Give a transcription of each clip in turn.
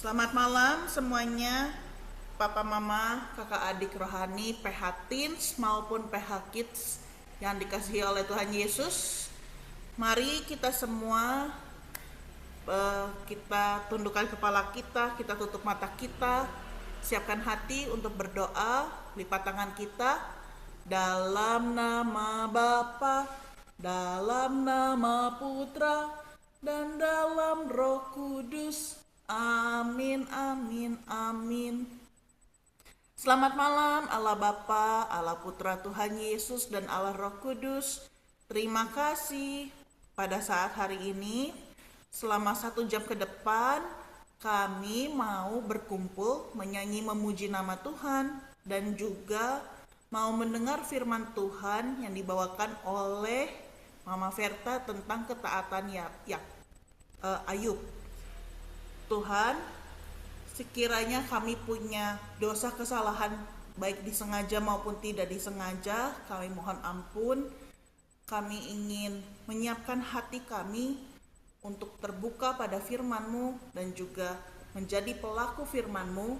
Selamat malam semuanya, Papa Mama, Kakak Adik Rohani, PH Teens maupun PH Kids yang dikasihi oleh Tuhan Yesus. Mari kita semua kita tundukkan kepala kita tutup mata kita, siapkan hati untuk berdoa, lipat tangan kita dalam nama Bapa, dalam nama Putra, dan dalam Roh Kudus. Amin, amin, amin. Selamat malam Allah Bapa, Allah Putra Tuhan Yesus, dan Allah Roh Kudus. Terima kasih pada saat hari ini. Selama 1 jam ke depan, kami mau berkumpul menyanyi memuji nama Tuhan dan juga mau mendengar firman Tuhan yang dibawakan oleh Mama Verta tentang ketaatan Ayub. Tuhan, sekiranya kami punya dosa kesalahan baik disengaja maupun tidak disengaja, kami mohon ampun. Kami ingin menyiapkan hati kami untuk terbuka pada firman-Mu dan juga menjadi pelaku firman-Mu.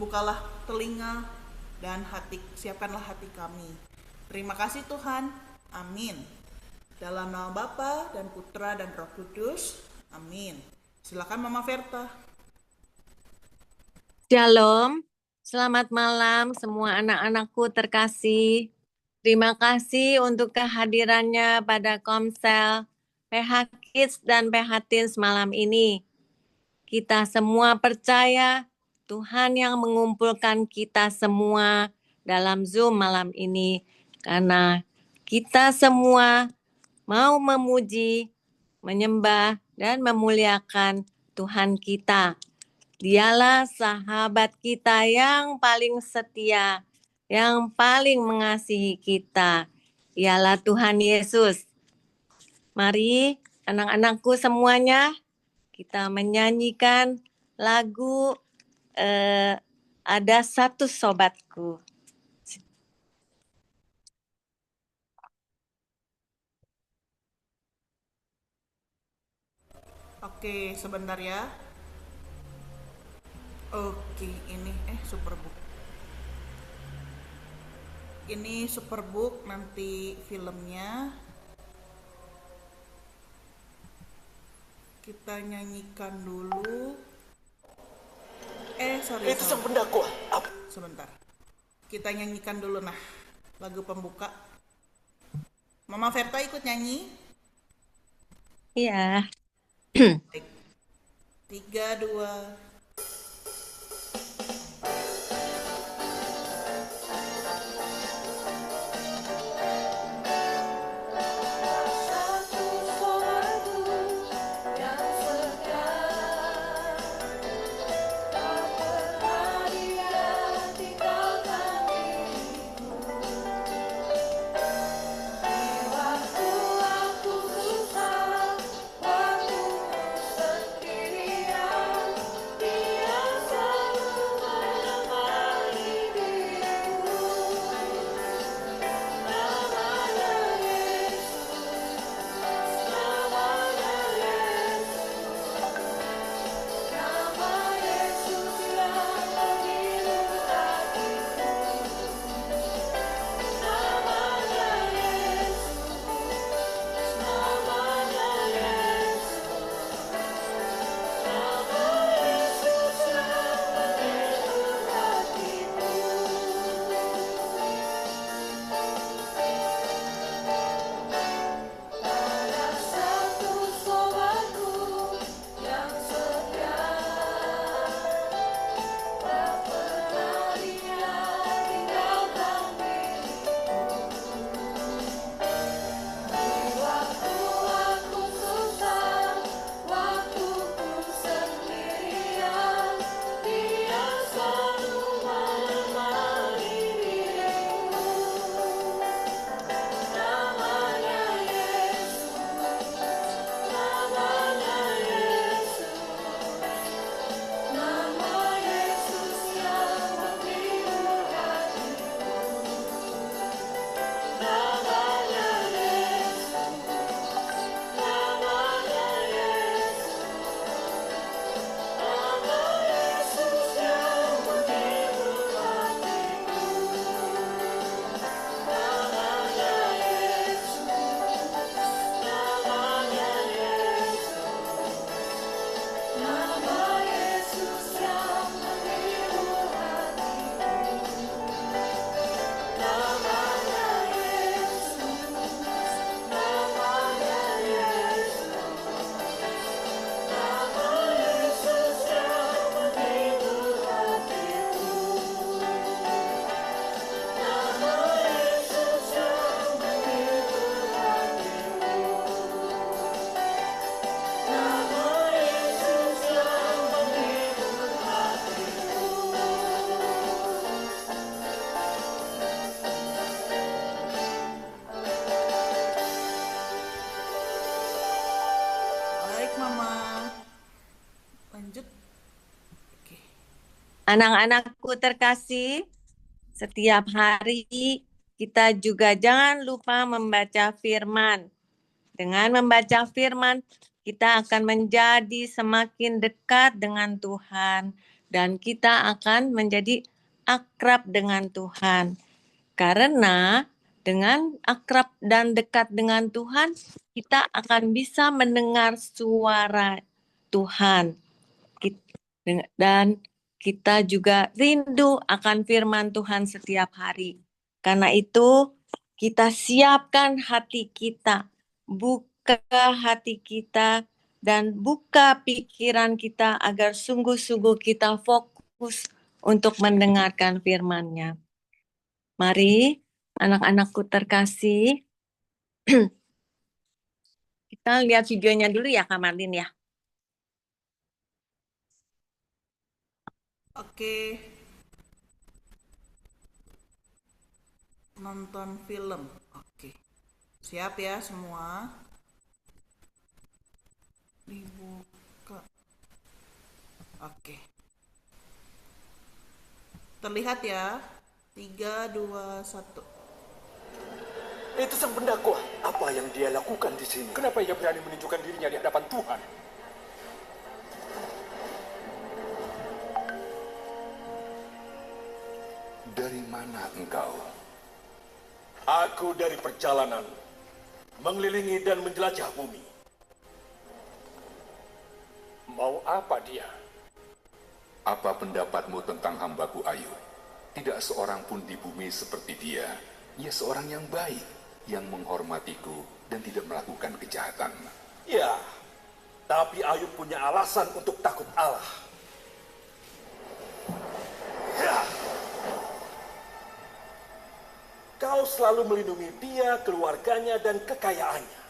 Bukalah telinga dan siapkanlah hati kami. Terima kasih Tuhan. Amin. Dalam nama Bapa dan Putra dan Roh Kudus. Amin. Silakan Mama Verta. Shalom, selamat malam semua anak-anakku terkasih. Terima kasih untuk kehadirannya pada Komsel PH Kids dan PH Teens malam ini. Kita semua percaya Tuhan yang mengumpulkan kita semua dalam Zoom malam ini karena kita semua mau memuji, menyembah, dan memuliakan Tuhan kita. Dialah sahabat kita yang paling setia, yang paling mengasihi kita. Ialah Tuhan Yesus. Mari anak-anakku semuanya, kita menyanyikan lagu Ada Satu Sobatku. Oke, sebentar ya. Oke, ini Superbook. Ini Superbook, nanti filmnya kita nyanyikan dulu. Sorry. Itu sang pendakwa. Sebentar. Kita nyanyikan dulu lagu pembuka. Mama Verta ikut nyanyi? Iya. 3, 2. Waktu ku susah, waktu ku sendirian. Mama. Lanjut. Oke. Anak-anakku terkasih, setiap hari kita juga jangan lupa membaca firman. Dengan membaca firman, kita akan menjadi semakin dekat dengan Tuhan dan kita akan menjadi akrab dengan Tuhan. Karena dengan akrab dan dekat dengan Tuhan, kita akan bisa mendengar suara Tuhan. Dan kita juga rindu akan firman Tuhan setiap hari. Karena itu, kita siapkan hati kita, buka hati kita, dan buka pikiran kita agar sungguh-sungguh kita fokus untuk mendengarkan firman-Nya. Mari, anak-anakku terkasih, kita lihat videonya dulu ya, Kak Marlin ya. Oke. Nonton film. Oke. Siap ya semua? Dibuka. Oke. Terlihat ya? 3, 2, 1. Itu sang pendakwa. Apa yang dia lakukan di sini? Kenapa ia berani menunjukkan dirinya di hadapan Tuhan? Dari mana engkau? Aku dari perjalanan mengelilingi dan menjelajah bumi. Mau apa dia? Apa pendapatmu tentang hambaku Ayub? Tidak seorang pun di bumi seperti dia. Ia seorang yang baik, yang menghormatiku dan tidak melakukan kejahatan. Ya, tapi Ayub punya alasan untuk takut Allah. Ya. Kau selalu melindungi dia, keluarganya, dan kekayaannya.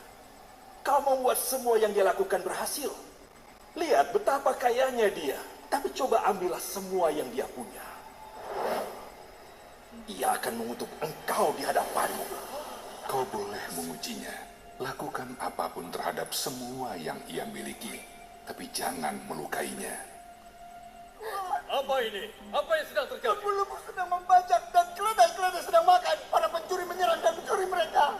Kau membuat semua yang dia lakukan berhasil. Lihat betapa kayanya dia, tapi coba ambillah semua yang dia punya. Ia akan mengutuk engkau di hadapanmu. Kau boleh mengujinya. Lakukan apapun terhadap semua yang ia miliki, tapi jangan melukainya. Apa ini? Apa yang sedang terjadi? Pembuluku sedang membajak dan keledai-keledai sedang makan. Para pencuri menyerang dan mencuri mereka.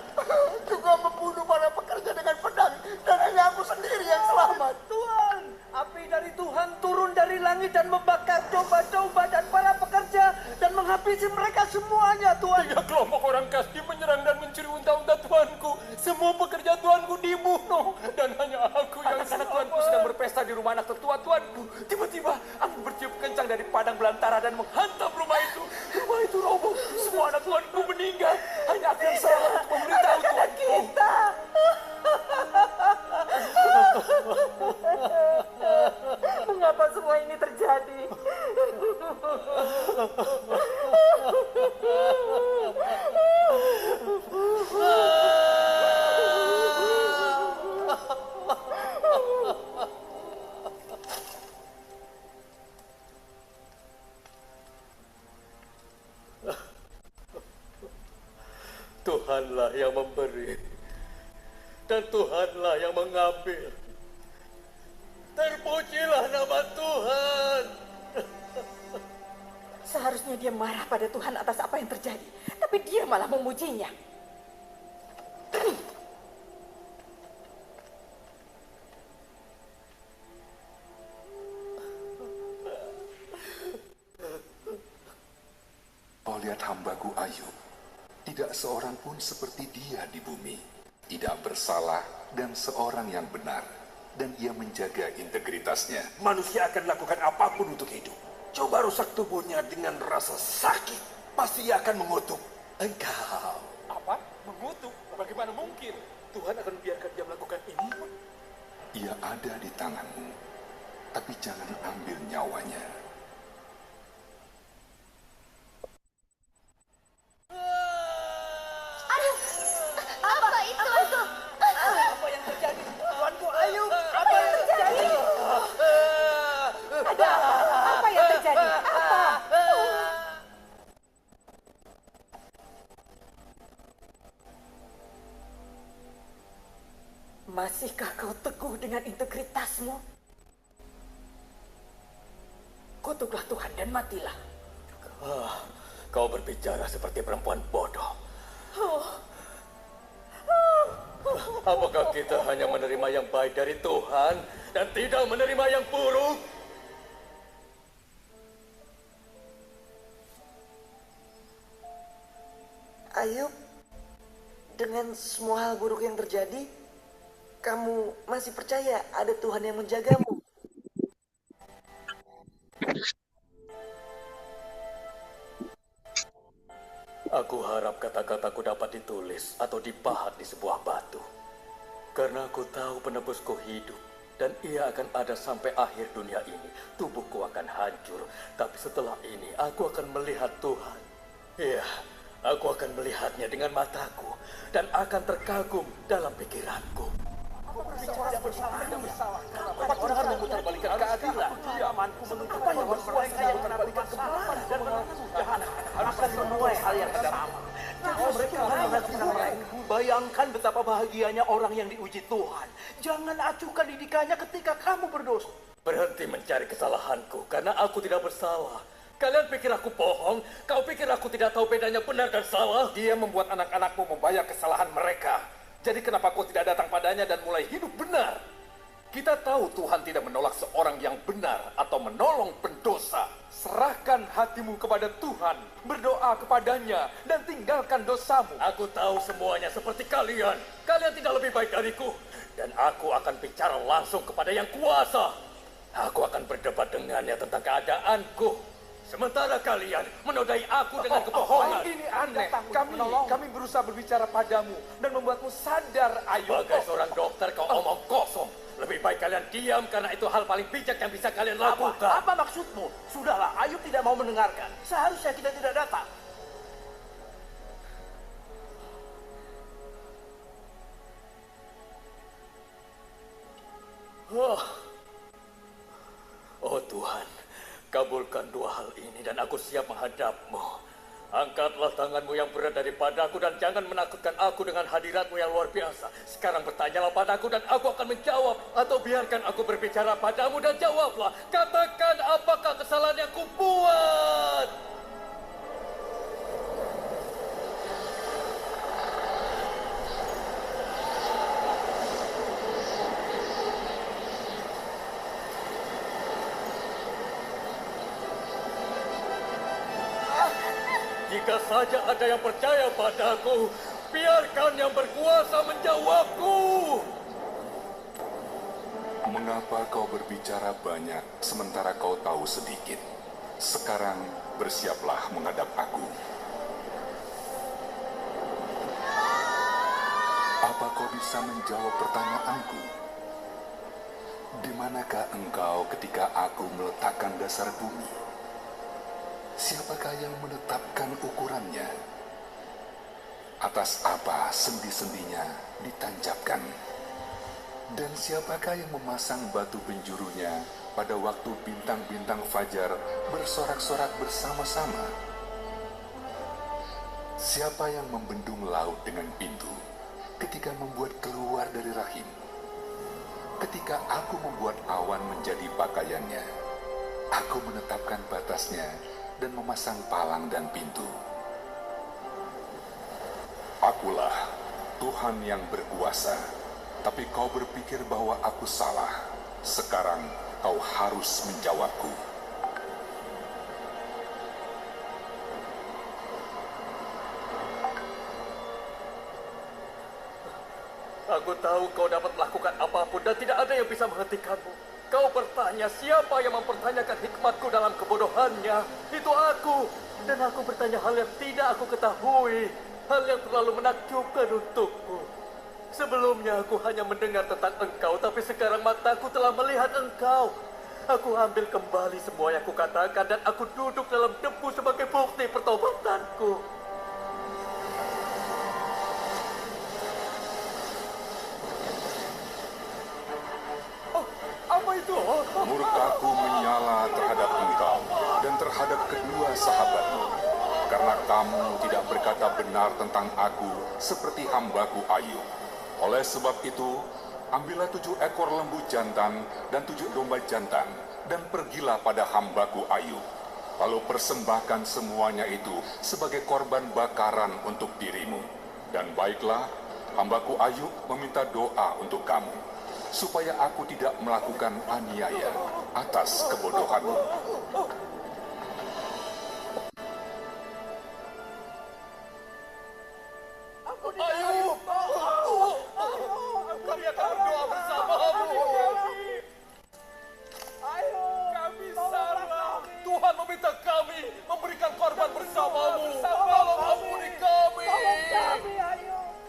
Juga membunuh para pekerja dengan pedang. Dan hanya aku sendiri yang selamat. Tuhan, api dari Tuhan turun dari langit dan membakar domba-domba dan para pekerja dan menghabisi mereka semuanya, Tuhan. 3 kelompok orang Kasdi menyerang dan mencuri unta-unta Tuanku. Semua pekerja Tuanku dibunuh. Dan hanya aku yang anak Tuanku sedang berpesta di rumah anak tertua Tuanku. Tiba-tiba aku bertiup kencang dari padang belantara dan menghantam rumah itu. Rumah itu roboh. Semua anak Tuanku meninggal. Hanya aku yang selamat untuk memberitahu Tuanku. Mengapa semua ini terjadi? Tuhanlah yang memberi dan Tuhanlah yang mengambil. Terpujilah nama Tuhan. Seharusnya dia marah pada Tuhan atas apa yang terjadi. Tapi dia malah memujinya. Kau lihat hambaku Ayub. Tidak seorang pun seperti dia di bumi. Tidak bersalah dan seorang yang benar. Dan ia menjaga integritasnya. Manusia akan lakukan apapun untuk hidup. Coba rusak tubuhnya dengan rasa sakit. Pasti ia akan mengutuk engkau. Apa? Mengutuk? Bagaimana mungkin? Tuhan akan biarkan dia melakukan ini? Ia ada di tanganmu. Tapi jangan ambil nyawanya. Apa itu? Apa yang terjadi? Tuanku Ayub, apa yang terjadi? Ada apa yang terjadi? Apa? Masihkah kau teguh dengan integritasmu? Kutuklah Tuhan dan matilah. Kau berbicara seperti perempuan bodoh. Apakah kita hanya menerima yang baik dari Tuhan dan tidak menerima yang buruk? Ayub, dengan semua hal buruk yang terjadi, kamu masih percaya ada Tuhan yang menjagamu? Aku harap kata-kataku dapat ditulis atau dipahat di sebuah batu. Karena aku tahu penebusku hidup dan ia akan ada sampai akhir dunia ini. Tubuhku akan hancur, tapi setelah ini aku akan melihat Tuhan. Iya, aku akan melihatnya dengan mataku dan akan terkagum dalam pikiranku. Orang memutarbalikkan keadilan. Amanku menuntut apa yang berkuasa memutarbalikkan kebenaran dan kemudahan akan menuai hal yang sama. Mereka bayangkan betapa bahagianya orang yang diuji Tuhan. Jangan acuhkan didikannya ketika kamu berdosa. Berhenti mencari kesalahanku karena aku tidak bersalah. Kalian pikir aku bohong? Kau pikir aku tidak tahu bedanya benar dan salah? Dia membuat anak-anakmu membayar kesalahan mereka. Jadi kenapa kau tidak datang padanya dan mulai hidup benar? Kita tahu Tuhan tidak menolak seorang yang benar atau menolong pendosa. Serahkan hatimu kepada Tuhan, berdoa kepadanya, dan tinggalkan dosamu. Aku tahu semuanya seperti kalian. Kalian tidak lebih baik dariku. Dan aku akan bicara langsung kepada yang kuasa. Aku akan berdebat dengannya tentang keadaanku. Sementara kalian menodai aku dengan kebohongan. Ini aneh. Kami berusaha berbicara padamu dan membuatmu sadar, Ayub. Sebagai seorang dokter kau omong kosong. Lebih baik kalian diam karena itu hal paling bijak yang bisa kalian lakukan. Apa maksudmu? Sudahlah, Ayub tidak mau mendengarkan. Seharusnya kita tidak datang. Oh Tuhan, kabulkan dua hal ini dan aku siap menghadapmu. Angkatlah tanganmu yang berat daripadaku dan jangan menakutkan aku dengan hadiratmu yang luar biasa. Sekarang bertanyalah padaku dan aku akan menjawab. Atau biarkan aku berbicara padamu dan jawablah. Katakan apakah kesalahan yang kubuat. Jika saja ada yang percaya padaku, biarkan yang berkuasa menjawabku. Mengapa kau berbicara banyak sementara kau tahu sedikit? Sekarang bersiaplah menghadap aku. Apa kau bisa menjawab pertanyaanku? Di manakah engkau ketika aku meletakkan dasar bumi? Siapakah yang menetapkan ukurannya? Atas apa sendi-sendinya ditancapkan? Dan siapakah yang memasang batu penjurunya pada waktu bintang-bintang fajar bersorak-sorak bersama-sama? Siapa yang membendung laut dengan pintu ketika membuat keluar dari rahim? Ketika aku membuat awan menjadi pakaiannya, aku menetapkan batasnya dan memasang palang dan pintu. Akulah Tuhan yang berkuasa, tapi kau berpikir bahwa aku salah. Sekarang kau harus menjawabku. Aku tahu kau dapat melakukan apapun dan tidak ada yang bisa menghentikanmu. Kau bertanya siapa yang mempertanyakan hikmatku dalam kebodohannya. Itu aku. Dan aku bertanya hal yang tidak aku ketahui. Hal yang terlalu menakjubkan untukku. Sebelumnya aku hanya mendengar tentang engkau, tapi sekarang mataku telah melihat engkau. Aku ambil kembali semua yang kukatakan dan aku duduk dalam debu sebagai bukti pertobatanku. Murkaku menyala terhadap engkau dan terhadap kedua sahabatmu, karena kamu tidak berkata benar tentang aku seperti hambaku Ayub. Oleh sebab itu, Ambillah 7 ekor lembu jantan dan 7 domba jantan, dan pergilah pada hambaku Ayub. Lalu persembahkan semuanya itu sebagai korban bakaran untuk dirimu. Dan baiklah, hambaku Ayub meminta doa untuk kamu, supaya aku tidak melakukan aniaya atas kebodohanmu. Ayub, kami akan berdoa bersamamu. Kami salah. Tuhan meminta kami memberikan korban bersamamu. Tolong ampuni kami.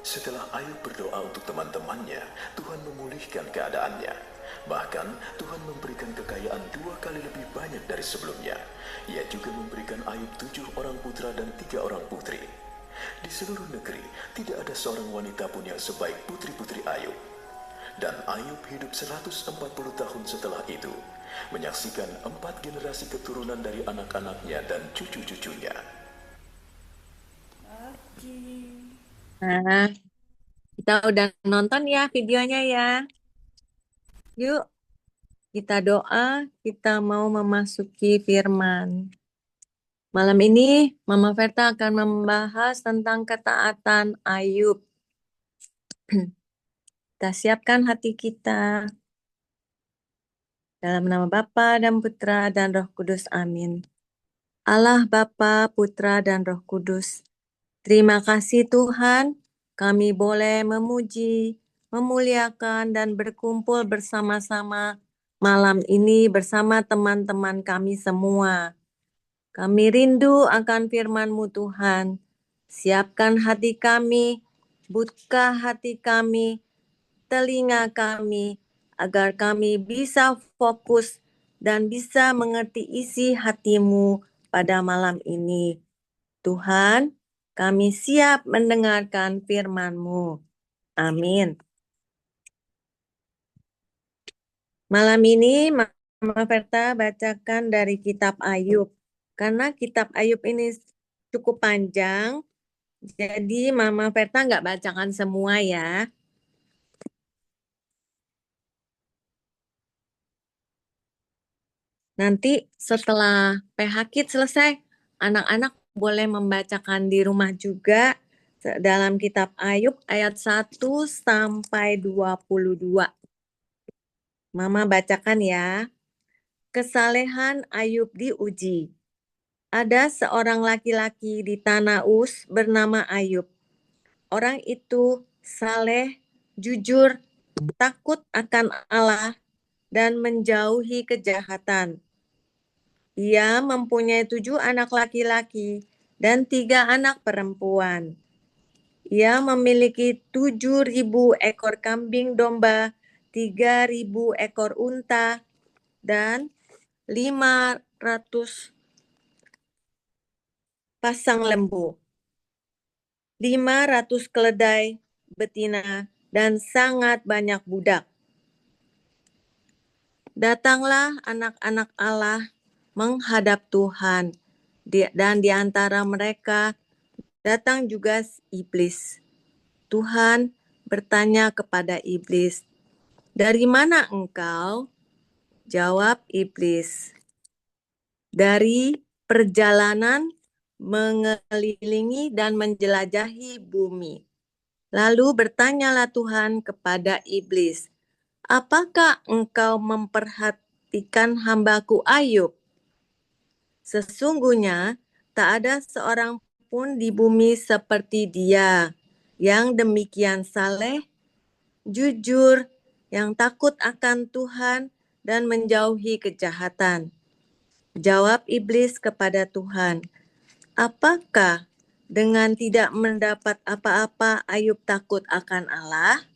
Setelah Ayub berdoa untuk teman-temannya, Tuhan memulihkan keadaannya. Bahkan Tuhan memberikan kekayaan 2 kali lebih banyak dari sebelumnya. Ia juga memberikan Ayub 7 orang putra dan 3 orang putri. Di seluruh negeri tidak ada seorang wanita pun yang sebaik putri-putri Ayub. Dan Ayub hidup 140 tahun setelah itu, menyaksikan 4 generasi keturunan dari anak-anaknya dan cucu-cucunya. Nah, kita udah nonton ya videonya ya. Yuk, kita doa, kita mau memasuki firman. Malam ini, Mama Verta akan membahas tentang ketaatan Ayub. Kita siapkan hati kita. Dalam nama Bapa dan Putra dan Roh Kudus, amin. Allah Bapa, Putra dan Roh Kudus, terima kasih Tuhan, kami boleh memuji, memuliakan, dan berkumpul bersama-sama malam ini bersama teman-teman kami semua. Kami rindu akan firman-Mu Tuhan. Siapkan hati kami, buka hati kami, telinga kami, agar kami bisa fokus dan bisa mengerti isi hati-Mu pada malam ini. Tuhan, kami siap mendengarkan firman-Mu. Amin. Malam ini Mama Verta bacakan dari kitab Ayub. Karena kitab Ayub ini cukup panjang, jadi Mama Verta nggak bacakan semua ya. Nanti setelah PH Kids selesai, anak-anak boleh membacakan di rumah juga dalam kitab Ayub ayat 1 sampai 22. Mama bacakan ya. Kesalehan Ayub diuji. Ada seorang laki-laki di tanah Uz bernama Ayub. Orang itu saleh, jujur, takut akan Allah, dan menjauhi kejahatan. Ia mempunyai 7 anak laki-laki dan 3 anak perempuan. Ia memiliki 7.000 ekor kambing domba, 3.000 ekor unta, dan 500 pasang lembu, 500 keledai betina, dan sangat banyak budak. Datanglah anak-anak Allah menghadap Tuhan, dan di antara mereka datang juga iblis. Tuhan bertanya kepada iblis, "Dari mana engkau?" Jawab iblis, "Dari perjalanan mengelilingi dan menjelajahi bumi." Lalu bertanyalah Tuhan kepada iblis, "Apakah engkau memperhatikan hambaku Ayub? Sesungguhnya tak ada seorang pun di bumi seperti dia, yang demikian saleh, jujur, yang takut akan Tuhan, dan menjauhi kejahatan." Jawab iblis kepada Tuhan, "Apakah dengan tidak mendapat apa-apa Ayub takut akan Allah?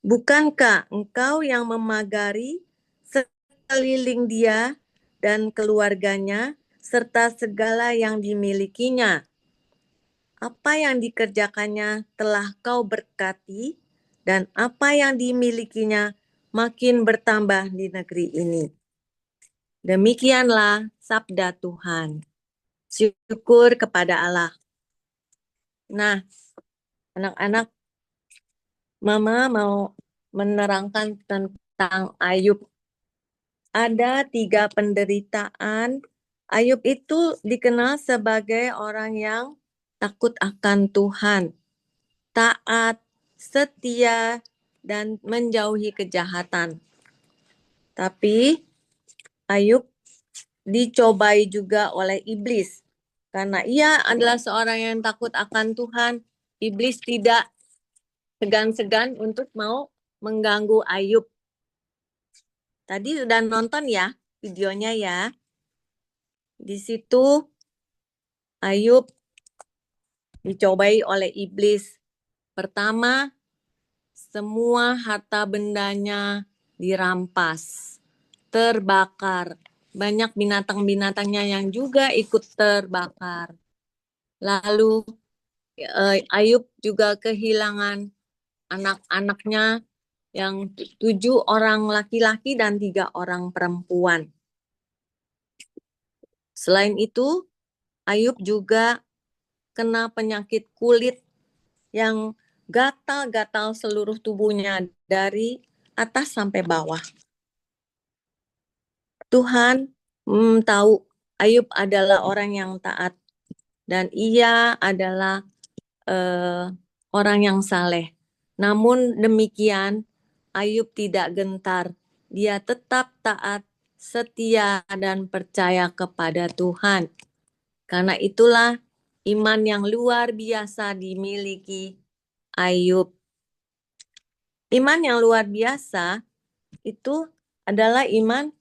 Bukankah engkau yang memagari sekeliling dia dan keluarganya serta segala yang dimilikinya? Apa yang dikerjakannya telah kau berkati, dan apa yang dimilikinya makin bertambah di negeri ini." Demikianlah sabda Tuhan. Syukur kepada Allah. Nah, anak-anak, Mama mau menerangkan tentang Ayub. Ada 3 penderitaan. Ayub itu dikenal sebagai orang yang takut akan Tuhan, taat, setia, dan menjauhi kejahatan. Tapi Ayub dicobai juga oleh iblis. Karena ia adalah seorang yang takut akan Tuhan, iblis tidak segan-segan untuk mau mengganggu Ayub. Tadi sudah nonton ya videonya ya. Di situ Ayub dicobai oleh iblis. Pertama, semua harta bendanya dirampas, terbakar. Banyak binatang-binatangnya yang juga ikut terbakar. Lalu Ayub juga kehilangan anak-anaknya yang 7 orang laki-laki dan 3 orang perempuan. Selain itu, Ayub juga kena penyakit kulit yang gatal-gatal seluruh tubuhnya dari atas sampai bawah. Tuhan tahu Ayub adalah orang yang taat dan ia adalah orang yang saleh. Namun demikian, Ayub tidak gentar. Dia tetap taat, setia, dan percaya kepada Tuhan. Karena itulah iman yang luar biasa dimiliki Ayub. Iman yang luar biasa itu adalah iman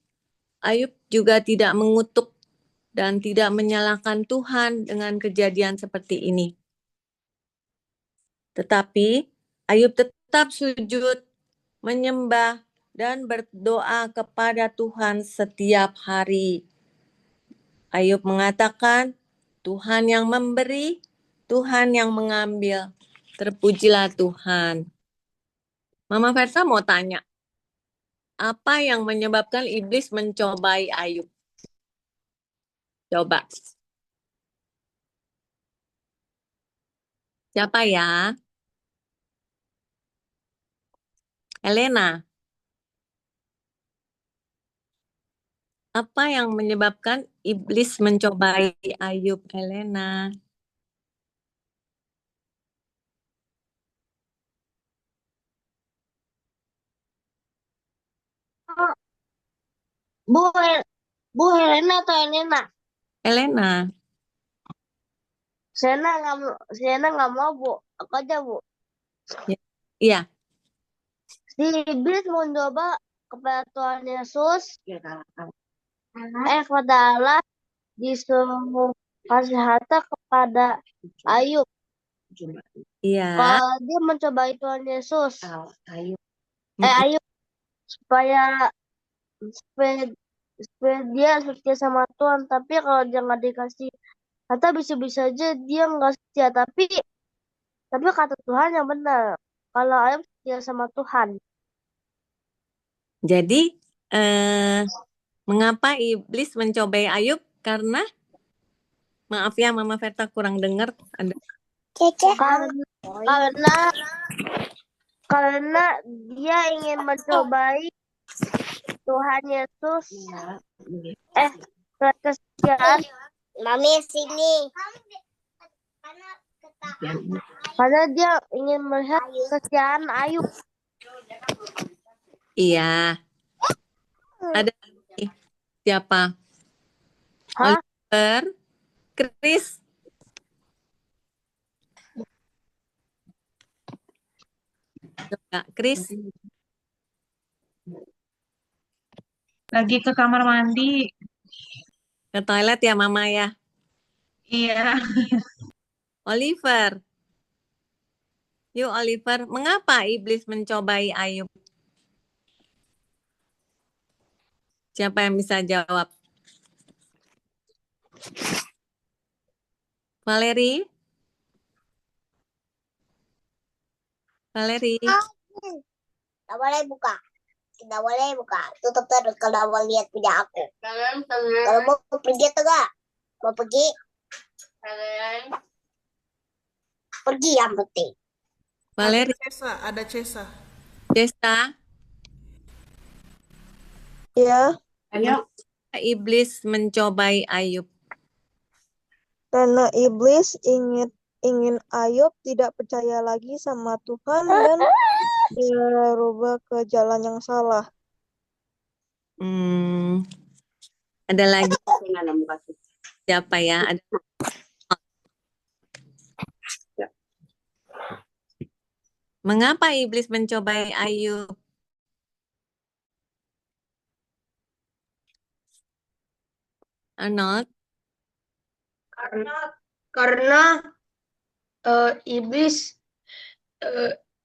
Ayub juga tidak mengutuk dan tidak menyalahkan Tuhan dengan kejadian seperti ini. Tetapi Ayub tetap sujud, menyembah, dan berdoa kepada Tuhan setiap hari. Ayub mengatakan, Tuhan yang memberi, Tuhan yang mengambil. Terpujilah Tuhan. Mama Versa mau tanya, apa yang menyebabkan iblis mencobai Ayub? Coba. Siapa ya? Elena. Apa yang menyebabkan iblis mencobai Ayub, Elena? Bu Helena atau Elena? Elena. Sienna nggak mau, Bu. Aku aja, Bu. Iya. Si iblis mencoba kepada Tuhan Yesus, kepada Allah, disuruh kasih harta kepada Ayub. Iya. Kalau dia mencobai Tuhan Yesus, Ayub, supaya dia setia sama Tuhan. Tapi kalau dia nggak dikasih harta, bisa-bisa aja dia nggak setia. Tapi kata Tuhan yang benar, kalau Ayub setia sama Tuhan. Jadi, mengapa iblis mencobai Ayub? Karena, maaf ya Mama Verta kurang dengar. Karena dia ingin mencobai Tuhan Yesus. Kesetiaan. Mami sini. Karena dia ingin melihat kesetiaan Ayub. Iya. Ada siapa? Oliver, Chris. Coba, Chris. Lagi ke kamar mandi. Ke toilet ya Mama ya? Iya. Oliver. Yuk Oliver, mengapa iblis mencobai Ayub? Siapa yang bisa jawab? Valeri? Valeri? Tidak boleh buka. Tidak boleh buka. Tutup terus kalau mau lihat punya aku. Kalau mau pergi atau enggak? Mau pergi? Pergi yang penting. Valeri? Ada Cesa. Desta, Ya, Ayo. iblis mencobai Ayub. karena iblis ingin Ayub tidak percaya lagi sama Tuhan dan dia rubah ke jalan yang salah. Ada lagi siapa ya? Ada. Mengapa iblis mencobai Ayub? Arnold? Karena iblis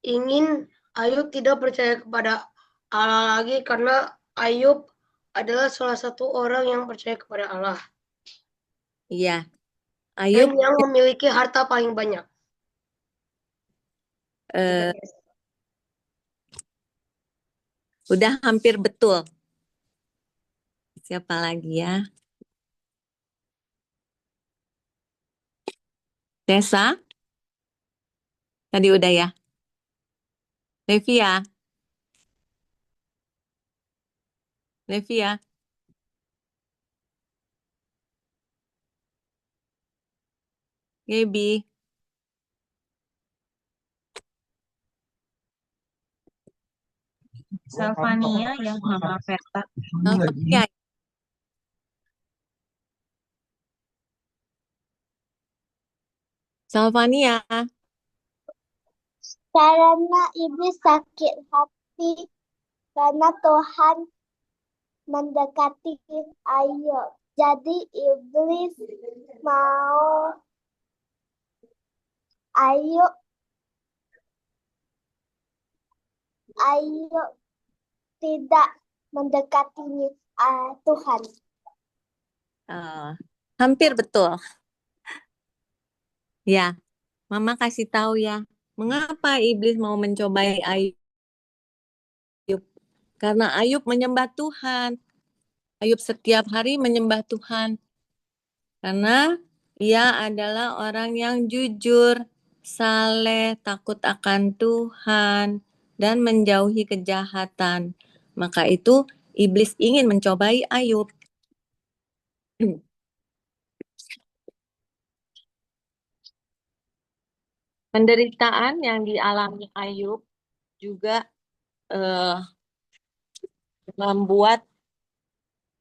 ingin Ayub tidak percaya kepada Allah lagi karena Ayub adalah salah satu orang yang percaya kepada Allah. Iya. Dan Ayub yang memiliki harta paling banyak. udah hampir betul. Siapa lagi ya? Desa? Tadi udah ya? Levia? Levia? Gaby? Salvania ya, Mama Verta. Salvania. Salvania. Karena iblis sakit hati karena Tuhan mendekati Ayub. Jadi iblis mau Ayub tidak mendekati Tuhan. Hampir betul. Ya, Mama kasih tahu ya. Mengapa iblis mau mencobai Ayub? Karena Ayub menyembah Tuhan. Ayub setiap hari menyembah Tuhan. Karena ia adalah orang yang jujur, saleh, takut akan Tuhan, dan menjauhi kejahatan. Maka itu iblis ingin mencobai Ayub. Penderitaan yang dialami Ayub juga membuat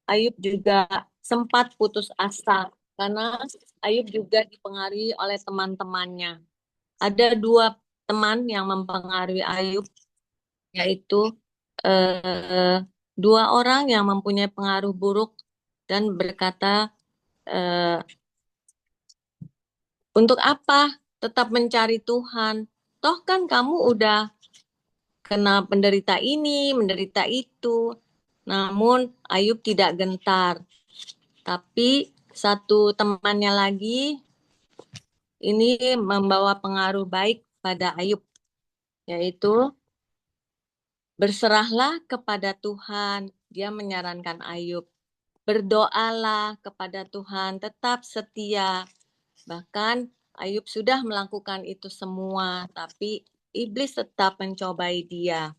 Ayub juga sempat putus asa karena Ayub juga dipengaruhi oleh teman-temannya. Ada 2 teman yang mempengaruhi Ayub, yaitu 2 orang yang mempunyai pengaruh buruk dan berkata, untuk apa tetap mencari Tuhan? Toh kan kamu udah kena penderita ini, menderita itu. Namun Ayub tidak gentar. Tapi satu temannya lagi ini membawa pengaruh baik pada Ayub, yaitu berserahlah kepada Tuhan. Dia menyarankan Ayub, berdoalah kepada Tuhan, tetap setia. Bahkan Ayub sudah melakukan itu semua, tapi iblis tetap mencobai dia.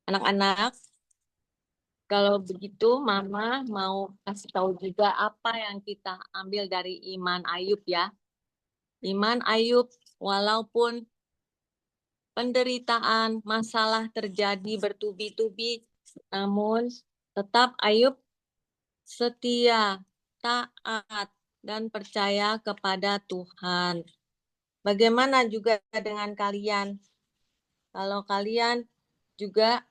Anak-anak, kalau begitu Mama mau kasih tahu juga apa yang kita ambil dari iman Ayub ya. Iman Ayub walaupun penderitaan, masalah terjadi bertubi-tubi, namun tetap Ayub setia, taat, dan percaya kepada Tuhan. Bagaimana juga dengan kalian? Kalau kalian juga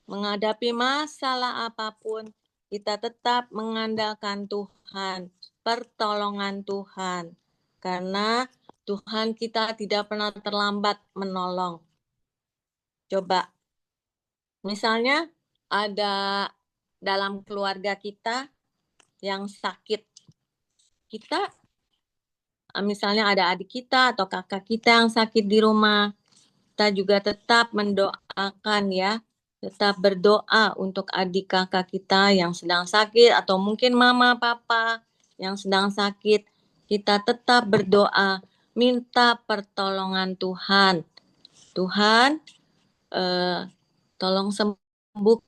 menghadapi masalah apapun, kita tetap mengandalkan Tuhan, pertolongan Tuhan. Karena Tuhan kita tidak pernah terlambat menolong. Coba, misalnya ada dalam keluarga kita yang sakit. Kita, misalnya ada adik kita atau kakak kita yang sakit di rumah, kita juga tetap mendoakan ya. Tetap berdoa untuk adik kakak kita yang sedang sakit atau mungkin mama papa yang sedang sakit. Kita tetap berdoa, minta pertolongan Tuhan. Tuhan, tolong sembuhkan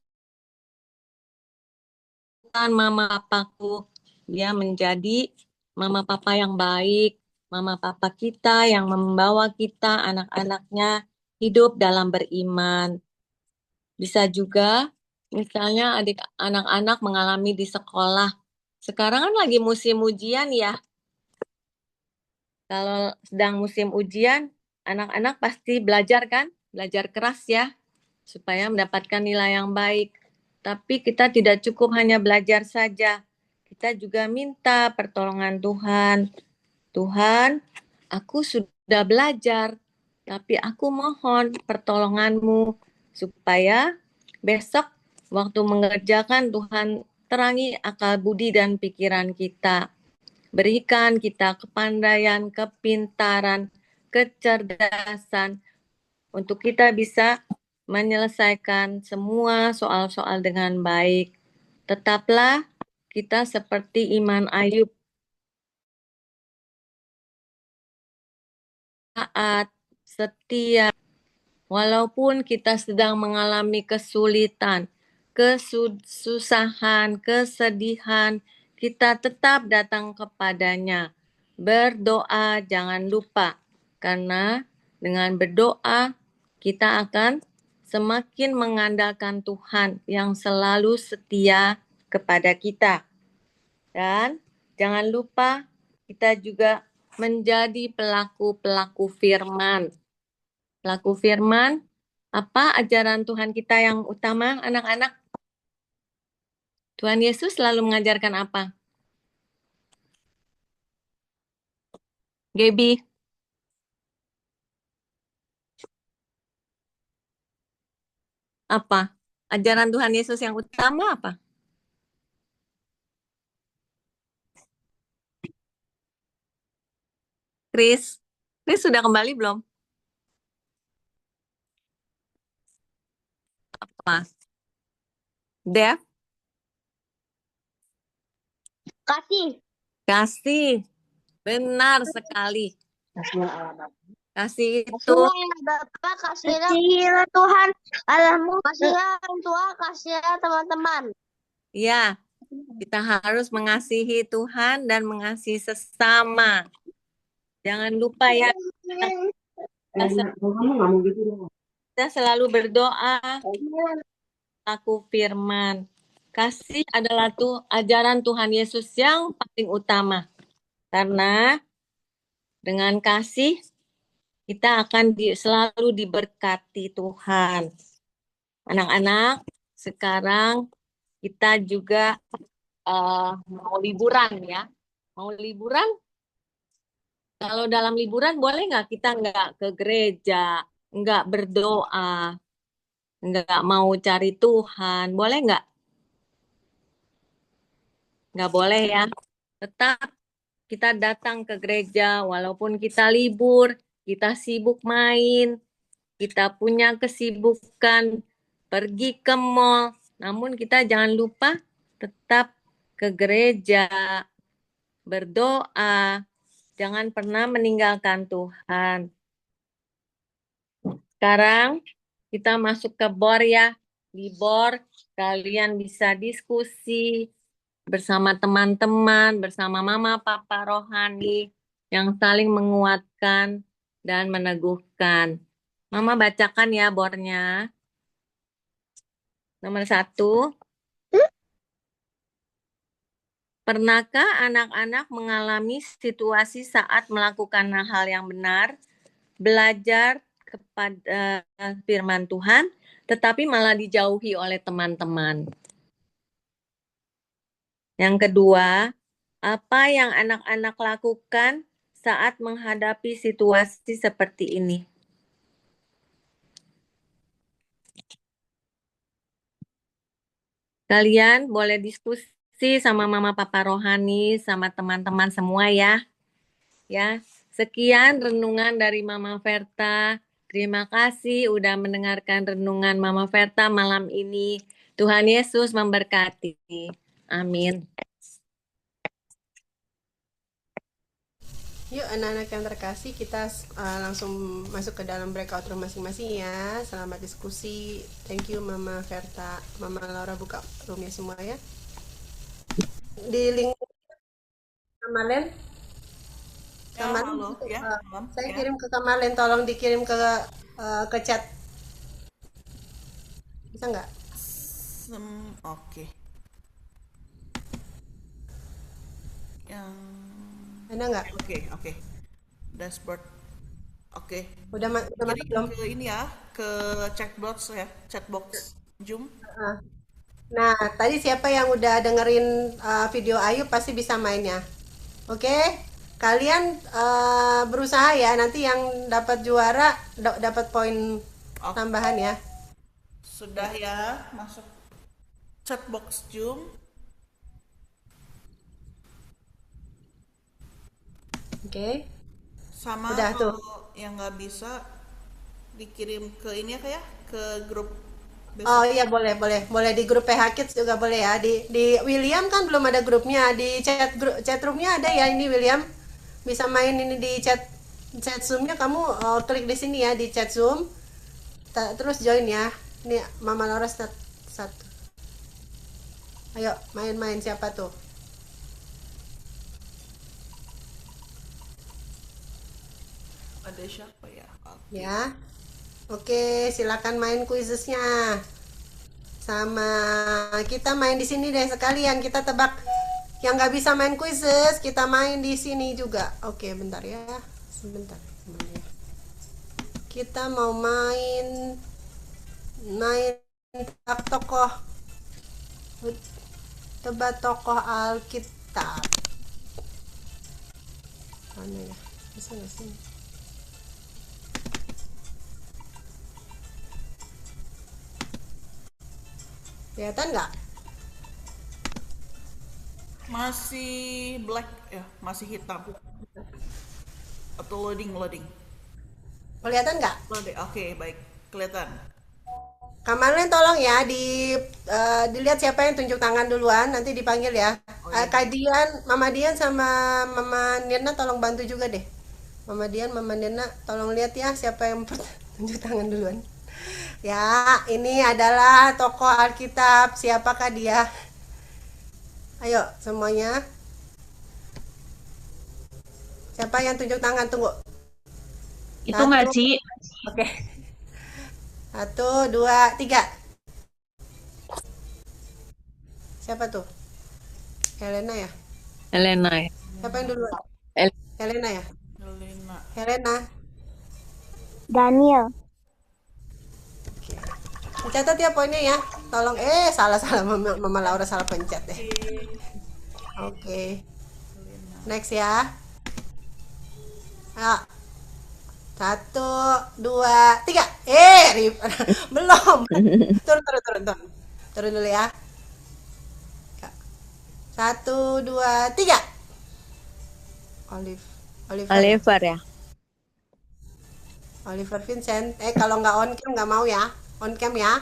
mama papaku. Dia menjadi mama papa yang baik, mama papa kita yang membawa kita anak-anaknya hidup dalam beriman. Bisa juga misalnya anak-anak mengalami di sekolah. Sekarang kan lagi musim ujian ya. Kalau sedang musim ujian, anak-anak pasti belajar kan? Belajar keras ya, supaya mendapatkan nilai yang baik. Tapi kita tidak cukup hanya belajar saja. Kita juga minta pertolongan Tuhan. Tuhan, aku sudah belajar, tapi aku mohon pertolongan-Mu supaya besok waktu mengerjakan Tuhan terangi akal budi dan pikiran kita. Berikan kita kepandaian, kepintaran, kecerdasan untuk kita bisa menyelesaikan semua soal-soal dengan baik. Tetaplah kita seperti iman Ayub, taat, setia, walaupun kita sedang mengalami kesulitan, kesusahan, kesedihan, kita tetap datang kepadanya. Berdoa jangan lupa, karena dengan berdoa kita akan semakin mengandalkan Tuhan yang selalu setia kepada kita. Dan jangan lupa kita juga menjadi pelaku-pelaku firman. Pelaku firman, apa ajaran Tuhan kita yang utama, anak-anak? Tuhan Yesus selalu mengajarkan apa? Gaby? Apa? Ajaran Tuhan Yesus yang utama apa? Chris sudah kembali belum? Apa? Dev? Kasih. Benar sekali. Kasih itu. Kasihlah Bapak, kasihlah Tuhan Allahmu, kasihlah orang tua, kasihlah teman-teman. Ya, kita harus mengasihi Tuhan dan mengasihi sesama. Jangan lupa ya. Kita selalu berdoa, aku firman. Kasih adalah ajaran Tuhan Yesus yang paling utama. Karena dengan kasih kita akan selalu diberkati Tuhan. Anak-anak, sekarang kita juga mau liburan ya. Mau liburan? Kalau dalam liburan boleh nggak kita nggak ke gereja, nggak berdoa, nggak mau cari Tuhan, boleh nggak? Nggak boleh ya. Tetap kita datang ke gereja walaupun kita libur, kita sibuk main, kita punya kesibukan pergi ke mall, namun kita jangan lupa tetap ke gereja, berdoa, jangan pernah meninggalkan Tuhan. Sekarang kita masuk ke BOR ya. Di BOR kalian bisa diskusi bersama teman-teman, bersama mama papa rohani yang saling menguatkan dan meneguhkan. Mama bacakan ya BOR-nya. Nomor 1. Pernahkah anak-anak mengalami situasi saat melakukan hal yang benar, belajar kepada firman Tuhan, tetapi malah dijauhi oleh teman-teman? Yang kedua, apa yang anak-anak lakukan saat menghadapi situasi seperti ini? Kalian boleh diskusi sama mama papa rohani, sama teman-teman semua ya. Ya, sekian renungan dari Mama Verta. Terima kasih udah mendengarkan renungan Mama Verta malam ini. Tuhan Yesus memberkati. Amin. Yuk anak-anak yang terkasih, kita langsung masuk ke dalam breakout room masing-masing ya. Selamat diskusi. Thank you Mama Verta, Mama Laura, buka roomnya semua ya. Di link Kamalen, Ya, halo. Ya, malam. saya Ya. kirim ke Kamalen, tolong dikirim ke chat. Bisa nggak? Oke. Yang Ada nggak? Oke. Dashboard. Oke. Udah masuk belum? Ke ini ya, ke chatbox ya, chatbox Zoom. Nah, tadi siapa yang udah dengerin video Ayu pasti bisa mainnya. Oke? Kalian berusaha ya, nanti yang dapat juara dapat poin tambahan ya. Sudah ya, masuk chatbox Zoom. Oke. Sama Udah kalau tuh. yang nggak bisa dikirim ke ini ya kayak ke grup Oh iya, boleh di grup PH Kids juga boleh ya. Di William kan belum ada grupnya, di chat roomnya ada ya. Ini William bisa main ini di chat Zoom-nya. Kamu klik di sini ya, di chat Zoom, terus join ya. Ini Mama Laura satu. Ayo main-main, siapa tuh? ada siapa ya? Ya. Oke, silakan main kuisesnya. Sama kita main di sini deh sekalian, kita tebak. Yang nggak bisa main kuises, kita main di sini juga. Oke, bentar ya. Sebentar. Kita mau main tebak tokoh. Tebak tokoh Alkitab. Mana ya? Bisa nggak sih? Kelihatan nggak? Masih black ya, masih hitam. Atau loading. Kelihatan nggak? Loading. Oke, baik. Kelihatan. Kamarlen tolong ya dilihat siapa yang tunjuk tangan duluan, nanti dipanggil ya. Kak Dian, Mama Dian sama Mama Nirna tolong bantu juga deh. Mama Dian, Mama Nirna tolong lihat ya siapa yang tunjuk tangan duluan. Ya, ini adalah tokoh Alkitab. Siapakah dia? Ayo semuanya. Siapa yang tunjuk tangan? Tunggu. Itu nggak, Ci? Oke. 1, 2, 3. Siapa tuh? Helena ya? Elena ya. Siapa yang duluan? Helena ya? Helena. Daniel. Catat ya poinnya ya. Tolong salah Mama Laura salah pencet deh. Oke. Next ya. Ayo. 1, 2, 3. Belum. Turun. Turun dulu ya. 1, 2, 3. Oliver ya. Oliver Vincent. Kalau nggak on cam nggak mau ya. On cam ya.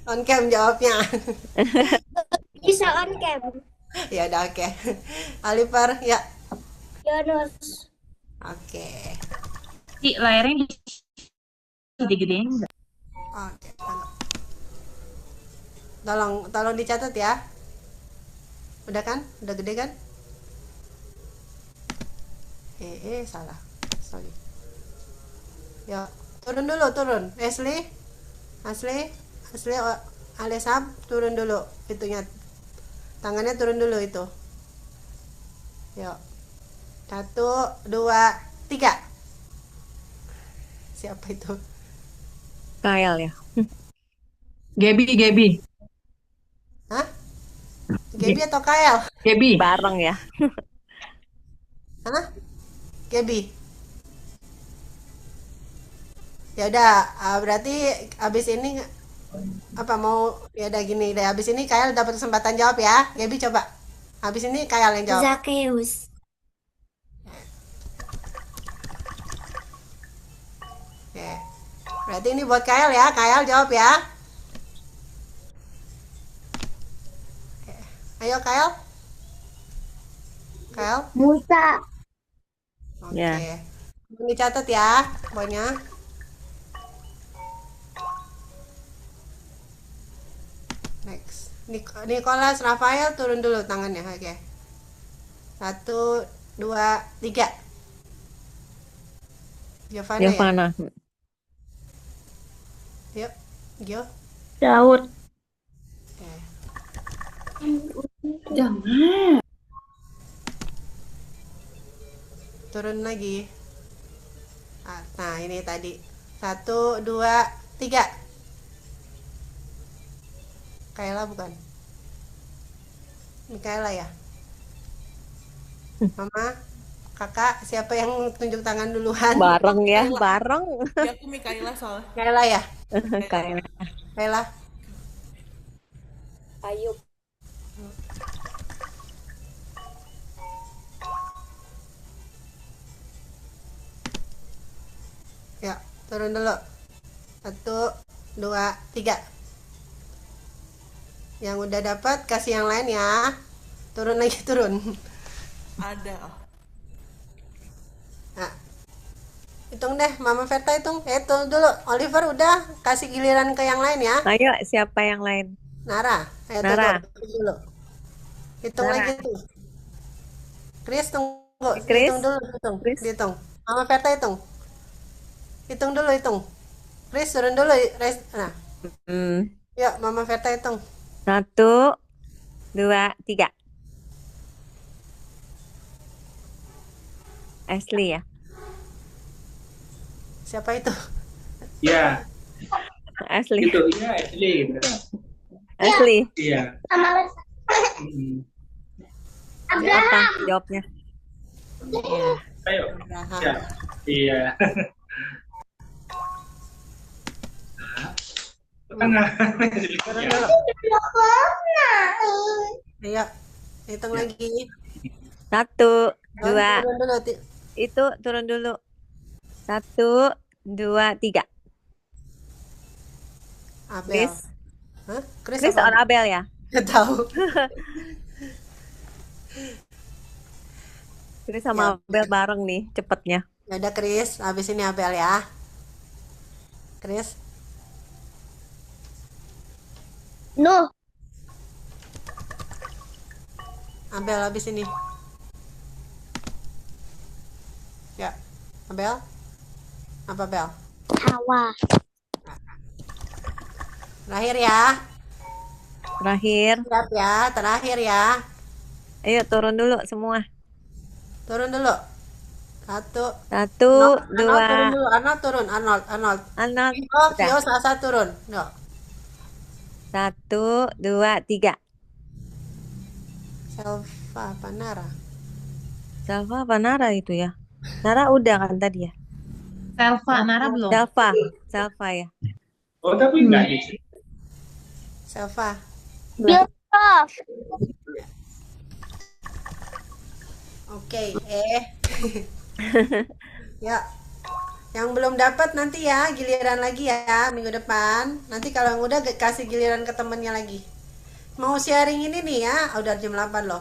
On cam jawabnya. Bisa on cam. Ya udah oke. Oliver ya. Yunus. Oke. Ci, layarnya gede-gedein nggak? Oke. Tolong dicatat ya. Udah kan? Udah gede kan? Salah. Sorry. Ya, turun dulu. Ashley, Alesam, turun dulu. Itunya, tangannya turun dulu itu. Yuk. 1, 2, 3. Siapa itu? Kyle ya. Gaby. Hah? Gaby atau Kyle? Gaby. Bareng ya. Hah? Gaby. Ya udah, berarti abis ini apa mau ya udah gini deh. Abis ini Kyle dapat kesempatan jawab ya. Gaby coba. Abis ini Kyle yang jawab. Zakheus. Oke. Berarti ini buat Kyle ya. Kyle jawab ya. Oke. Ayo Kyle. Kyle? Musa. Oke. Ya. Dicatat ya poinnya. Next. Nicholas Rafael turun dulu tangannya. Oke. 1, 2, 3. Giovanna ya? Giovanna. Yuk. Gio. Daud. Oke. Jangan. Turun lagi. Nah, ini tadi. 1, 2, 3. Kayla bukan? Mikaela ya? Mama, kakak, siapa yang tunjuk tangan duluan? Bareng ya, Kayla. bareng. Ya aku Mikaela soalnya. Kayla ya? Kayak Kayla. Ayub. Ya, turun dulu. 1, 2, 3. Yang udah dapat kasih yang lain ya. Turun lagi, turun. Ada. Oh. Nah, hitung deh, Mama Verta hitung. Hitung dulu. Oliver udah kasih giliran ke yang lain ya. Ayo, siapa yang lain? Nara, ayo Nara. hitung dulu. Hitung Nara. lagi tuh. Chris tunggu. Chris. Hitung dulu, hitung. Chris. Dihitung. Mama Verta hitung. Hitung dulu, hitung. Chris turun dulu. Nah, yuk Mama Verta hitung. 1, 2, 3. Ashley ya? Siapa itu? Ya, Ashley. itu ya Ashley. Ashley. Iya. Ini apa jawabnya? Ya. Ayo. Ya. Iya. Tengah. Ayo, hitung lagi. 1, 2. Turun dulu. Itu turun dulu. 1, 2, 3. Abel. Chris. Hah? Chris or Abel ya? Gak tahu. Chris sama Abel bareng nih cepetnya. Ya udah Chris, habis ini Abel ya. Chris. Nuh. Abel habis ini. Ya, Abel. Apa Bel? Hawa. Terakhir ya. Terakhir. Siap ya, terakhir ya. Ayo turun dulu semua. Turun dulu. 1, 1, 2. turun dulu. Arnold turun. Arnold. Arnold. Vio Sasa turun. Yuk. 1, 2, 3. Selva apa Nara? Selva apa Nara itu ya? Nara udah kan tadi ya? Selva, Nara belum. Selva ya. Oh, tapi enggak di sini. Selva. Oke, ya. Yang belum dapat nanti ya giliran lagi ya minggu depan. Nanti kalau yang udah kasih giliran ke temennya lagi. Mau sharing ini nih ya, udah jam 8 loh.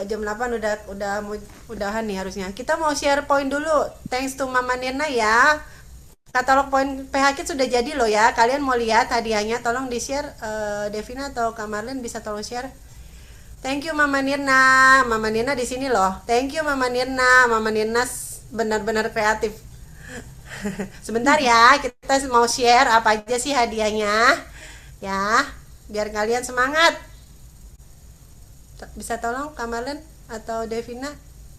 Jam 8 udahan nih harusnya. Kita mau share poin dulu. Thanks to Mama Nirna ya. Katalog poin PH Kids sudah jadi loh ya. Kalian mau lihat hadiahnya, tolong di-share. Devina atau Kak Marlin bisa tolong share. Thank you Mama Nirna. Mama Nirna di sini loh. Thank you Mama Nirna. Mama Nirna benar-benar kreatif. Sebentar ya, kita mau share apa aja sih hadiahnya. Ya, biar kalian semangat. Bisa tolong Kak Marlin atau Devina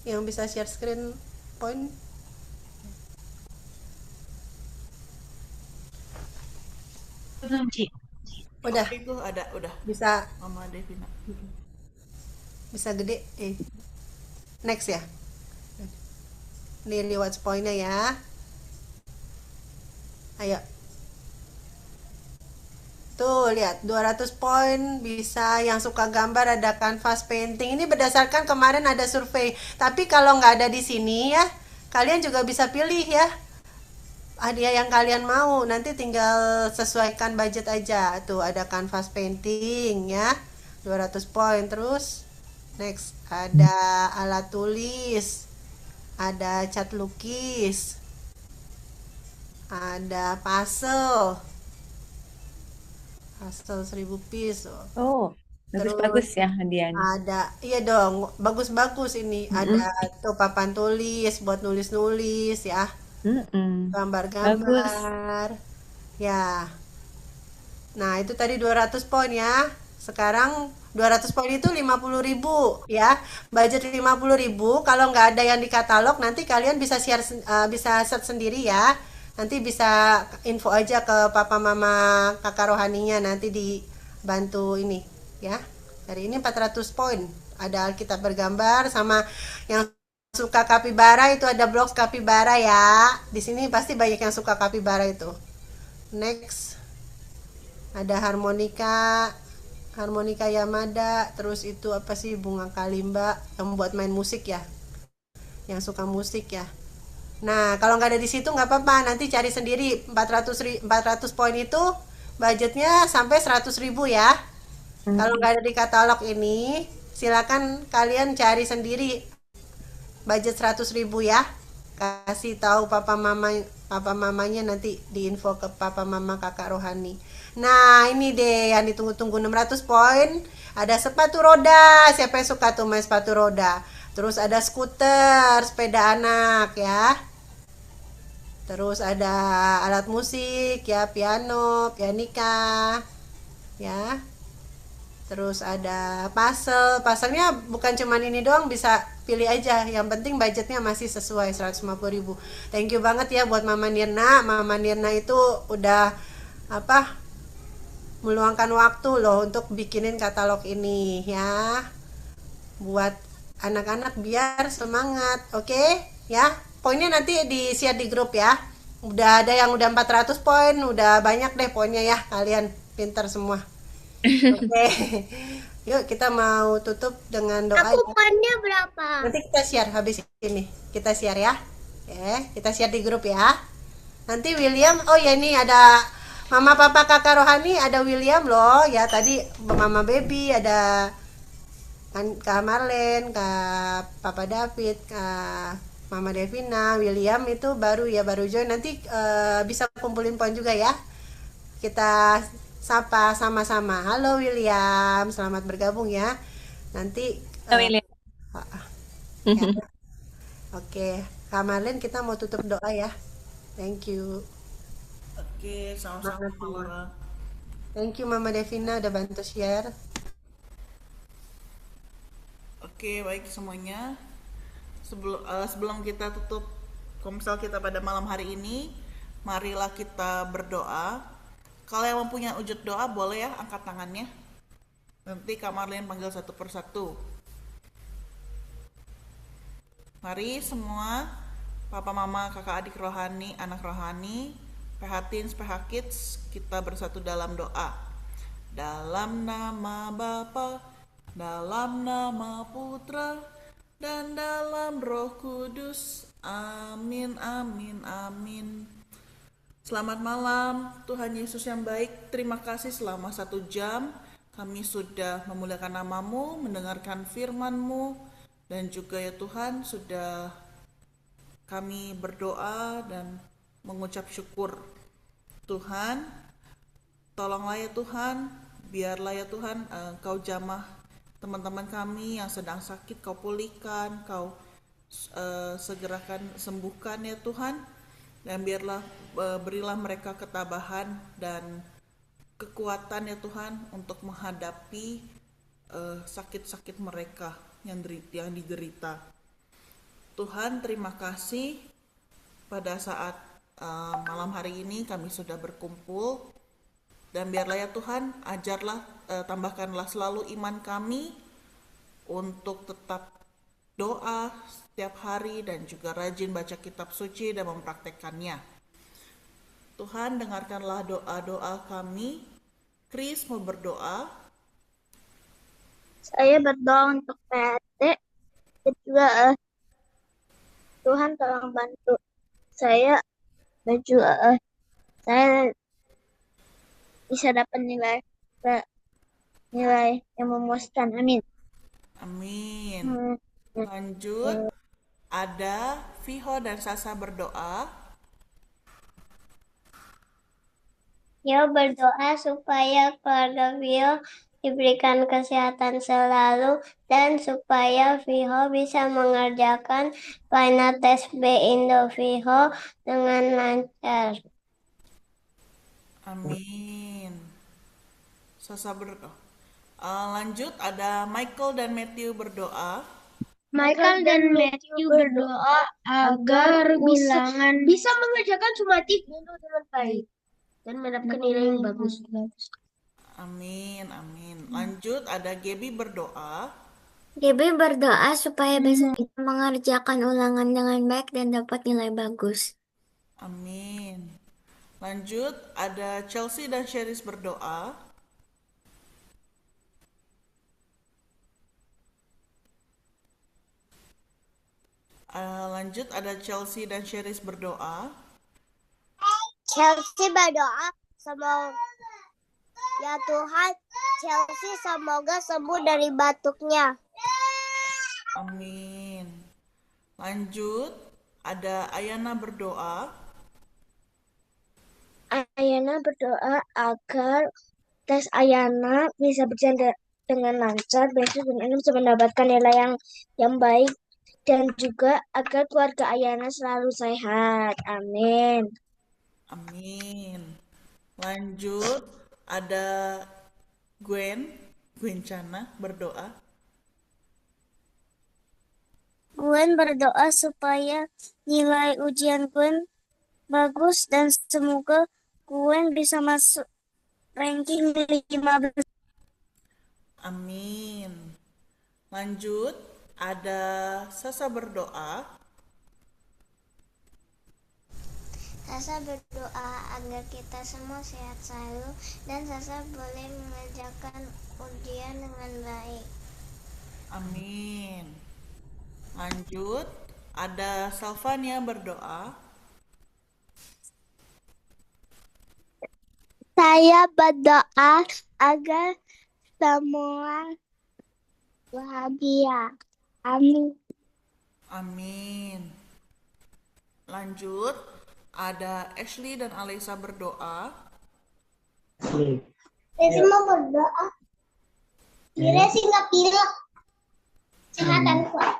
yang bisa share screen point. Belum, Ci. Udah. Itu ada, udah. Bisa. Mama Devina. Bisa gede. Next ya. Ini rewards pointnya ya. Ayo. Tuh lihat 200 poin bisa. Yang suka gambar ada canvas painting. Ini berdasarkan kemarin ada survei. Tapi kalau nggak ada di sini ya, kalian juga bisa pilih ya hadiah yang kalian mau. Nanti tinggal sesuaikan budget aja. Tuh ada canvas painting ya, 200 poin. Terus Next, ada alat tulis, ada cat lukis, ada puzzle, puzzle 1000 piece. Oh, Terus bagus-bagus ya hadiahnya. ada, iya dong, bagus-bagus ini. Ada tuh papan tulis buat nulis-nulis ya, Bagus. gambar-gambar. Ya. Nah, itu tadi 200 poin ya. Sekarang 200 poin itu 50.000 ya. Budget 50.000. Kalau nggak ada yang di katalog, nanti kalian bisa share, bisa search sendiri ya. Nanti bisa info aja ke papa mama kakak rohaninya, nanti dibantu ini ya. Hari ini 400 poin. Ada Alkitab bergambar sama yang suka kapibara itu ada blog kapibara ya. Di sini pasti banyak yang suka kapibara itu. Next. Ada harmonika, harmonika Yamada, terus itu apa sih bunga kalimba yang buat main musik ya, yang suka musik ya. Nah, kalau nggak ada di situ nggak apa-apa, nanti cari sendiri. 400 poin itu budgetnya sampai 100.000 ya. Kalau nggak ada di katalog ini, silakan kalian cari sendiri budget 100.000 ya. Kasih tahu papa mamanya nanti diinfo ke papa mama kakak rohani. Nah, ini deh yang ditunggu-tunggu 600 poin. Ada sepatu roda. Siapa yang suka tuh main sepatu roda? Terus ada skuter, sepeda anak ya. Terus ada alat musik ya, piano, pianika ya. Terus ada puzzle. Puzzle-nya bukan cuman ini doang, bisa pilih aja. Yang penting budgetnya masih sesuai 150.000. Thank you banget ya buat Mama Nirna. Mama Nirna itu udah apa? Meluangkan waktu loh untuk bikinin katalog ini ya. Buat anak-anak biar semangat. Oke? Ya. Poinnya nanti di-share di grup ya. Udah ada yang udah 400 poin, udah banyak deh poinnya ya. Kalian pintar semua. Oke. Yuk kita mau tutup dengan doa. Aku poinnya berapa? Nanti kita share habis ini. Kita share ya. Oke, kita share di grup ya. Nanti William, oh ya ini ada Mama Papa Kakak Rohani, ada William loh. Ya tadi Mama Baby, ada Kak Marlen, Kak Papa David, Kak Mama Devina, William itu baru ya, baru join. Nanti bisa kumpulin poin juga ya. Kita sapa sama-sama. Halo William, selamat bergabung ya. Nanti William. ya. Oke, Kak Marlen kita mau tutup doa ya. Thank you. Oke, sama-sama Laura. Thank you Mama Devina udah bantu share. Oke, baik semuanya. Sebelum kita tutup komsel kita pada malam hari ini, marilah kita berdoa. Kalau yang mempunyai wujud doa boleh ya angkat tangannya. Nanti Kak Marlene panggil satu persatu. Mari semua, Papa Mama, Kakak Adik Rohani, Anak Rohani, PH Teens, PH Kids, kita bersatu dalam doa. Dalam nama Bapa, dalam nama Putra, dan dalam Roh Kudus. Amin, amin, amin. Selamat malam, Tuhan Yesus yang baik. Terima kasih selama 1 jam kami sudah memuliakan nama-Mu, mendengarkan firman-Mu, dan juga ya Tuhan sudah kami berdoa dan mengucap syukur. Tuhan, tolonglah ya Tuhan, biarlah ya Tuhan Kau jamah teman-teman kami yang sedang sakit, Kau pulihkan, Kau segerakan sembuhkan ya Tuhan, dan biarlah berilah mereka ketabahan dan kekuatan ya Tuhan untuk menghadapi sakit-sakit mereka yang diderita. Tuhan, terima kasih pada saat malam hari ini kami sudah berkumpul, dan biarlah ya Tuhan ajarlah, tambahkanlah selalu iman kami untuk tetap doa setiap hari dan juga rajin baca kitab suci dan mempraktekkannya. Tuhan, dengarkanlah doa-doa kami. Chris mau berdoa. Saya berdoa untuk PT dan juga Tuhan tolong bantu saya dan juga saya bisa dapat nilai yang memuaskan. Amin. Amin. Lanjut, ada Viho dan Sasa berdoa. Yo berdoa supaya keluarga Vio diberikan kesehatan selalu dan supaya Viho bisa mengerjakan final tes B Indo Viho dengan lancar. Amin. Sasa berdoa. Lanjut, ada Michael dan Matthew berdoa. Michael dan Matthew berdoa agar bisa mengerjakan sumatif dengan baik dan mendapatkan nilai yang bagus. Amin, amin. Lanjut, ada Gaby berdoa. Gaby berdoa supaya besok kita mengerjakan ulangan dengan baik dan dapat nilai bagus. Amin. Lanjut, ada Chelsea dan Sheris berdoa. Lanjut, ada Chelsea dan Sheris berdoa. Chelsea berdoa semoga ya Tuhan Chelsea semoga sembuh dari batuknya. Amin. Lanjut, ada Ayana berdoa. Ayana berdoa agar tes Ayana bisa berjalan dengan lancar besok dan Ayana bisa mendapatkan nilai yang baik dan juga agar keluarga Ayana selalu sehat. Amin. Amin. Lanjut, ada Gwen Chana berdoa. Gwen berdoa supaya nilai ujian Gwen bagus dan semoga Gwen bisa masuk ranking 15. Amin. Lanjut, ada Sasa berdoa. Sasa berdoa agar kita semua sehat selalu dan Sasa boleh mengerjakan ujian dengan baik. Amin. Lanjut, ada Salvania berdoa. Saya berdoa agar semua bahagia. Amin. Amin. Lanjut, ada Ashley dan Alisa berdoa. Saya mau berdoa. Kira sih nggak pilek. Sehat dan kuat.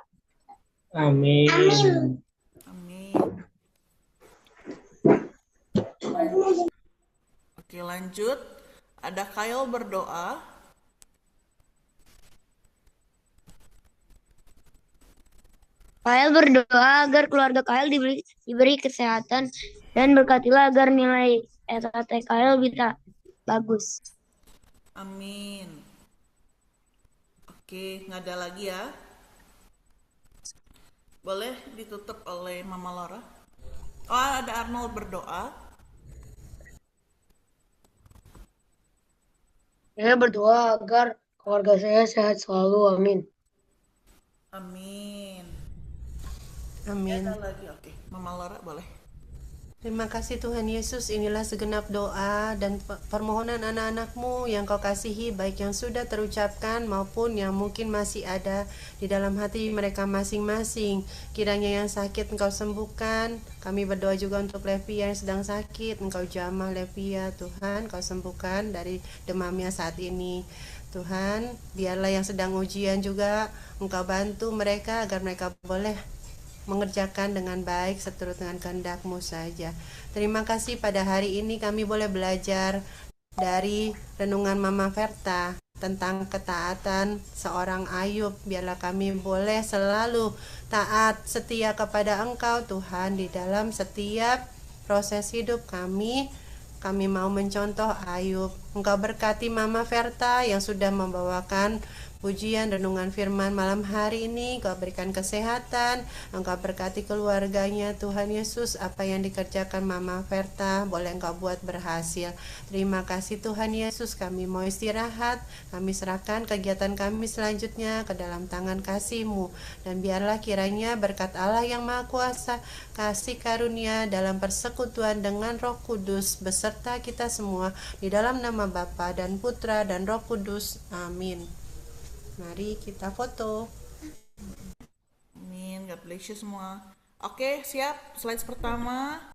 Amin. Amin. Amin. Oke, lanjut. Ada Kyle berdoa. Kyle berdoa agar keluarga Kyle diberi kesehatan dan berkatilah agar nilai SAT Kyle bisa bagus. Amin. Oke, nggak ada lagi ya. Boleh ditutup oleh Mama Laura. Oh, ada Arnold berdoa. Saya berdoa agar keluarga saya sehat selalu. Amin. Amin. Amin. Ada lagi, oke. Mama Laura boleh. Terima kasih Tuhan Yesus, inilah segenap doa dan permohonan anak-anak-Mu yang Kau kasihi, baik yang sudah terucapkan maupun yang mungkin masih ada di dalam hati mereka masing-masing. Kiranya yang sakit Engkau sembuhkan. Kami berdoa juga untuk Levia yang sedang sakit. Engkau jamah Levia, Tuhan, Kau sembuhkan dari demamnya saat ini. Tuhan, biarlah yang sedang ujian juga Engkau bantu mereka agar mereka boleh mengerjakan dengan baik seturut dengan kehendak-Mu saja. Terima kasih pada hari ini kami boleh belajar dari renungan Mama Verta tentang ketaatan seorang Ayub. Biarlah kami boleh selalu taat setia kepada Engkau Tuhan di dalam setiap proses hidup kami. Kami mau mencontoh Ayub. Engkau berkati Mama Verta yang sudah membawakan pujian renungan firman malam hari ini. Engkau berikan kesehatan, Engkau berkati keluarganya Tuhan Yesus. Apa yang dikerjakan Mama Verta boleh Engkau buat berhasil. Terima kasih Tuhan Yesus. Kami mau istirahat, kami serahkan kegiatan kami selanjutnya ke dalam tangan kasih-Mu. Dan biarlah kiranya berkat Allah yang Maha Kuasa, kasih karunia dalam persekutuan dengan Roh Kudus beserta kita semua, di dalam nama Bapa dan Putra dan Roh Kudus. Amin. Mari kita foto. Amin, God bless you semua. Oke, siap. Slides pertama.